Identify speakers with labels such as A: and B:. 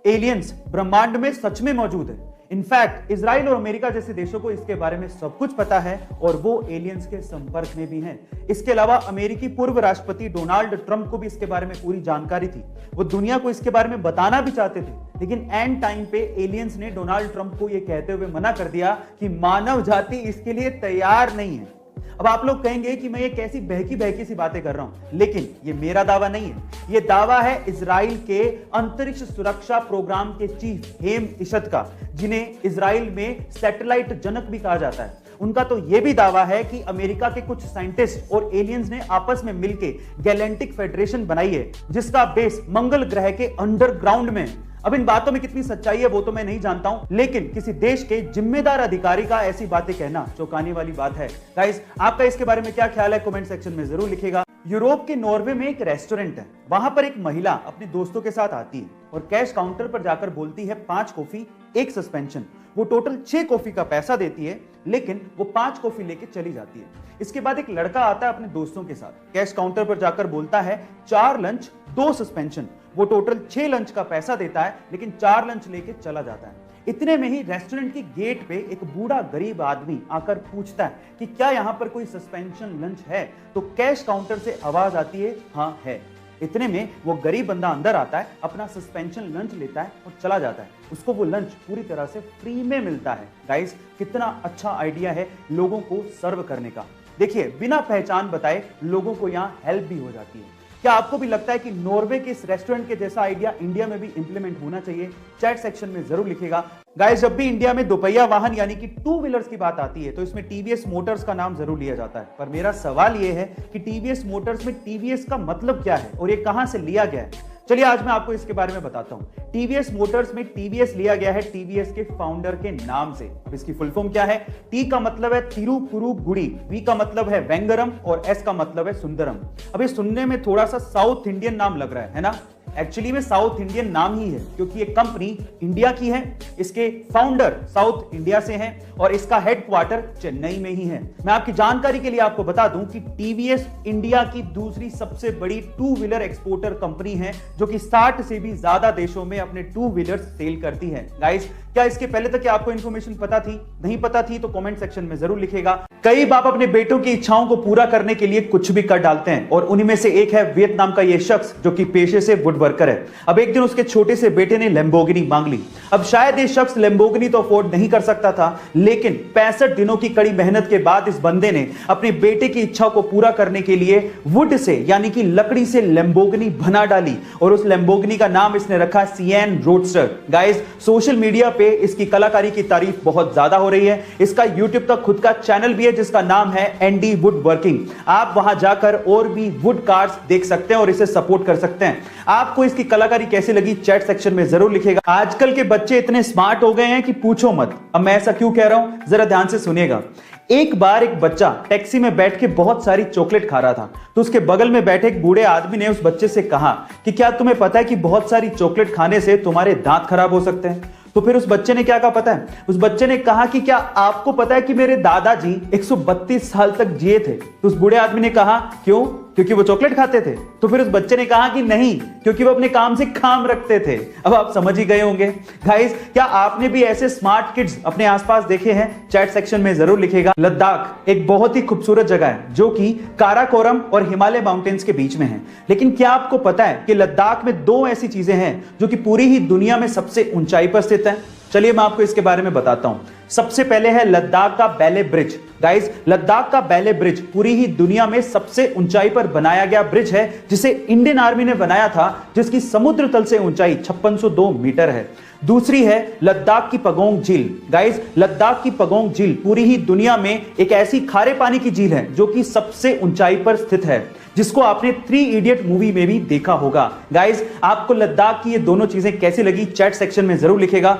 A: Aliens ब्रह्मांड में सच में मौजूद है। इनफैक्ट इजराइल और अमेरिका जैसे देशों को इसके बारे में सब कुछ पता है और वो एलियंस के संपर्क में भी हैं। इसके अलावा अमेरिकी पूर्व राष्ट्रपति डोनाल्ड ट्रंप को भी इसके बारे में पूरी जानकारी थी। वो दुनिया को इसके बारे में बताना भी चाहते थे, लेकिन एंड टाइम पे एलियंस ने डोनाल्ड ट्रंप को यह कहते हुए मना कर दिया कि मानव जाति इसके लिए तैयार नहीं है। अब आप लोग कहेंगे कि मैं ये कैसी बहकी बहकी सी बातें कर रहा हूं, लेकिन ये मेरा दावा नहीं है। ये दावा है इजराइल के अंतरिक्ष सुरक्षा प्रोग्राम के चीफ हेम इशत का, जिन्हें इजराइल में सैटेलाइट जनक भी कहा जाता है। उनका तो यह भी दावा है कि अमेरिका के कुछ साइंटिस्ट और एलियंस ने आपस में मिलकर गैलेक्टिक फेडरेशन बनाई है, जिसका बेस मंगल ग्रह के अंडरग्राउंड में। अब इन बातों में कितनी सच्चाई है वो तो मैं नहीं जानता हूं, लेकिन किसी देश के जिम्मेदार अधिकारी का ऐसी बातें कहना चौंकाने वाली बात है। गाइस, आपका इसके बारे में क्या ख्याल है कमेंट सेक्शन में जरूर लिखिएगा। यूरोप के नॉर्वे में एक रेस्टोरेंट है। वहां पर एक महिला अपने दोस्तों के साथ आती है और कैश काउंटर पर जाकर बोलती है 5 कॉफी 1 सस्पेंशन। वो टोटल 6 कॉफी का पैसा देती है, लेकिन वो 5 कॉफी लेके चली जाती है। इसके बाद एक लड़का आता है अपने दोस्तों के साथ, कैश काउंटर पर जाकर बोलता है 4 लंच 2 सस्पेंशन। वो टोटल 6 लंच का पैसा देता है, लेकिन 4 लंच लेके चला जाता है। इतने में ही रेस्टोरेंट की गेट पे एक बूढ़ा गरीब आदमी आकर पूछता है कि क्या यहां पर कोई सस्पेंशन लंच है? तो कैश काउंटर से आवाज आती है, हाँ है। इतने में वो गरीब बंदा अंदर आता है, अपना सस्पेंशन लंच लेता है और चला जाता है। उसको वो लंच पूरी तरह से फ्री में मिलता है। गाइस, कितना अच्छा आइडिया है लोगों को सर्व करने का। देखिए, बिना पहचान बताए लोगों को यहां हेल्प भी हो जाती है। क्या आपको भी लगता है कि नॉर्वे के इस रेस्टोरेंट के जैसा आइडिया इंडिया में भी इंप्लीमेंट होना चाहिए? चैट सेक्शन में जरूर लिखिएगा। गाइस, जब भी इंडिया में दोपहिया वाहन यानी कि 2 व्हीलर्स की बात आती है तो इसमें टीवीएस मोटर्स का नाम जरूर लिया जाता है। पर मेरा सवाल यह है कि टीवीएस मोटर्स में टीवीएस का मतलब क्या है और ये कहां से लिया गया है? चलिए आज मैं आपको इसके बारे में बताता हूं। टीवीएस मोटर्स में टीवीएस लिया गया है टीवीएस के फाउंडर के नाम से। अब इसकी फुल फॉर्म क्या है? टी का मतलब है तिरुपुरुगुड़ी, वी का मतलब है वेंगरम और एस का मतलब है सुंदरम। अब ये सुनने में थोड़ा सा साउथ इंडियन नाम लग रहा है ना? एक्चुअली में साउथ इंडियन नाम ही है, क्योंकि ये कंपनी इंडिया की है, इसके फाउंडर साउथ इंडिया से हैं और इसका हेडक्वार्टर चेन्नई में ही है। मैं आपकी जानकारी के लिए आपको बता दूं कि टीवीएस इंडिया की दूसरी सबसे बड़ी 2 व्हीलर एक्सपोर्टर कंपनी है, जो कि 60 से भी ज्यादा देशों में अपने 2 व्हीलर सेल करती है। गाइस, क्या इसके पहले तक आपको इन्फॉर्मेशन पता थी? नहीं पता थी तो कमेंट सेक्शन में जरूर लिखिएगा। कई बाप अपने बेटों की इच्छाओं को पूरा करने के लिए कुछ भी कर डालते हैं और उन्हीं में से एक है वियतनाम का यह शख्स, जो कि पेशे से वुड वर्कर है। अब एक दिन उसके छोटे से बेटे ने लैम्बोर्गिनी मांग ली। अब शायद ये शख्स लैम्बोर्गिनी तो अफोर्ड नहीं कर सकता था, लेकिन 65 दिनों की कड़ी मेहनत के बाद इस बंदे ने अपने बेटे की इच्छा को पूरा करने के लिए वुड से यानी कि लकड़ी से लैम्बोर्गिनी बना डाली और उस लैम्बोर्गिनी का नाम इसने रखा सिएन रोडस्टर। गाइस, सोशल मीडिया पे इसकी कलाकारी की तारीफ बहुत ज्यादा हो रही है। इसका यूट्यूब तक खुद का चैनल भी है जिसका नाम है एंडी वुड वर्किंग। आप वहां जाकर और भी वुड कार्स देख सकते हैं और इसे सपोर्ट कर सकते हैं। आपको इसकी कलाकारी कैसी लगी चैट सेक्शन में जरूर लिखिएगा। आजकल के बच्चे इतने स्मार्ट हो गए हैं कि पूछो मत। अब मैं ऐसा क्यों कह रहा हूं, जरा ध्यान से सुनिएगा। एक बार एक बच्चा टैक्सी में बैठ के बहुत सारी चॉकलेट खा रहा था, तो उसके बगल में बैठे एक बूढ़े आदमी ने उस बच्चे से कहा कि क्या तुम्हें पता है कि बहुत सारी चॉकलेट खाने से तुम्हारे दांत खराब हो सकते हैं? तो फिर उस बच्चे ने क्या कहा पता है? उस बच्चे ने कहा कि क्या आपको पता है कि मेरे दादाजी 132 साल तक जिए थे? तो उस बूढ़े आदमी ने कहा क्यों? क्योंकि वो चॉकलेट खाते थे? तो फिर उस बच्चे ने कहा कि नहीं, क्योंकि वो अपने काम से काम रखते थे। अब आप समझ ही गए होंगे। गाइस, क्या आपने भी ऐसे स्मार्ट किड्स अपने आसपास देखे हैं? चैट सेक्शन में जरूर लिखिएगा। लद्दाख एक बहुत ही खूबसूरत जगह है जो कि काराकोरम और हिमालय माउंटेन्स के बीच में है। लेकिन क्या आपको पता है कि लद्दाख में 2 ऐसी चीजें हैं जो कि पूरी ही दुनिया में सबसे ऊंचाई पर स्थित है? चलिए मैं आपको इसके बारे में बताता हूं। सबसे पहले है लद्दाख का बैले ब्रिज। गाइस, लद्दाख का बैले ब्रिज पूरी ही दुनिया में सबसे ऊंचाई पर बनाया गया ब्रिज है, जिसे इंडियन आर्मी ने बनाया था, जिसकी समुद्र तल से ऊंचाई 5602 मीटर है। दूसरी है लद्दाख की पगोंग झील। गाइस, लद्दाख की पगोंग झील पूरी ही दुनिया में एक ऐसी खारे पानी की झील है जो कि सबसे ऊंचाई पर स्थित है, जिसको आपने 3 इडियट मूवी में भी देखा होगा। गाइस, आपको लद्दाख की ये दोनों चीजें कैसी लगी चैट सेक्शन में जरूर लिखिएगा।